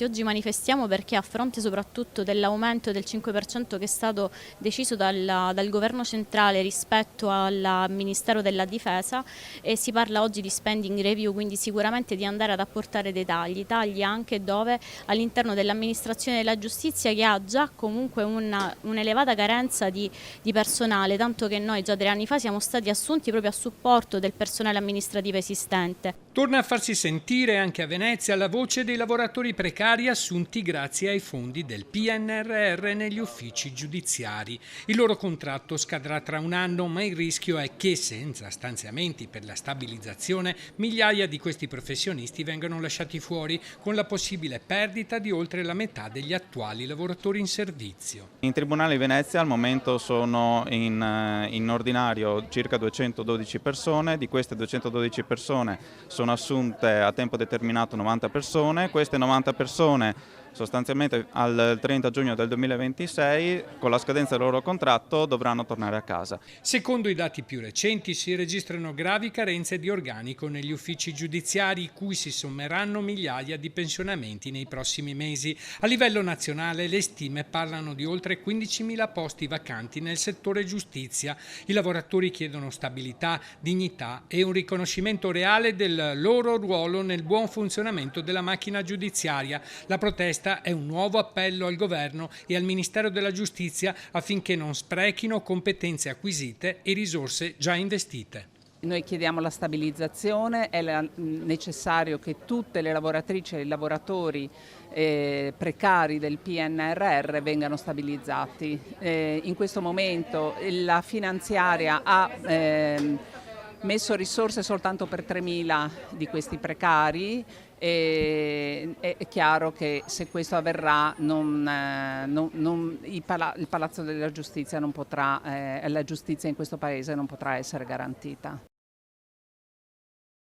Infatti oggi manifestiamo perché a fronte soprattutto dell'aumento del 5% che è stato deciso dal governo centrale rispetto al Ministero della Difesa, e si parla oggi di spending review, quindi sicuramente di andare ad apportare dei tagli anche dove all'interno dell'amministrazione della giustizia, che ha già comunque un'elevata carenza di personale, tanto che noi già 3 anni fa siamo stati assunti proprio a supporto del personale amministrativo esistente. Torna a farsi sentire anche a Venezia la voce dei lavoratori precari assunti grazie ai fondi del PNRR negli uffici giudiziari. Il loro contratto scadrà tra un anno, ma il rischio è che senza stanziamenti per la stabilizzazione migliaia di questi professionisti vengano lasciati fuori, con la possibile perdita di oltre la metà degli attuali lavoratori in servizio. In Tribunale di Venezia al momento sono in ordinario circa 212 persone, di queste 212 persone sono assunte a tempo determinato 90 persone, queste 90 persone sostanzialmente al 30 giugno del 2026 con la scadenza del loro contratto dovranno tornare a casa. Secondo i dati più recenti si registrano gravi carenze di organico negli uffici giudiziari, cui si sommeranno migliaia di pensionamenti nei prossimi mesi. A livello nazionale le stime parlano di oltre 15.000 posti vacanti nel settore giustizia. I lavoratori chiedono stabilità, dignità e un riconoscimento reale del loro ruolo nel buon funzionamento della macchina giudiziaria. La protesta è un nuovo appello al governo e al Ministero della Giustizia affinché non sprechino competenze acquisite e risorse già investite. Noi chiediamo la stabilizzazione, è necessario che tutte le lavoratrici e i lavoratori precari del PNRR vengano stabilizzati. In questo momento la finanziaria ha messo risorse soltanto per 3.000 di questi precari. E è chiaro che se questo avverrà il Palazzo della Giustizia non potrà, la giustizia in questo Paese non potrà essere garantita.